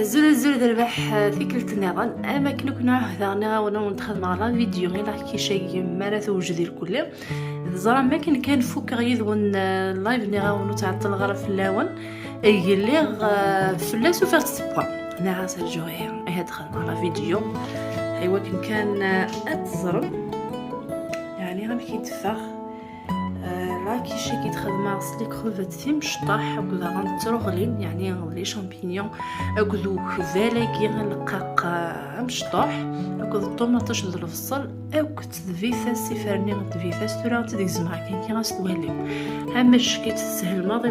زول دربح ثيكلت نظام اما كنا هذا وانا ندخل على فيديو غير كي شي مرة توجدي الكل زرا ما كان فوك غير ون لايف نغاونو تاع الغرف في اللون اللي فلاس وفات تبقى انا عاصر جوهر دخلنا على فيديو ايوا كان اتزرم يعني غير كيتفاخ لا كيشي كيتخدم سليك خرفت في مشطح وكذا غنتروغلين يعني لي شامبينيون اكذو فالاكي غنلقاق مشطح وكذا الطوماطاش د الفصل او كتدفيفاس سيفرني غتدفيفاس ترا تديك زمعه كاين كي غاستوالي اما شكيت تسهل ماضي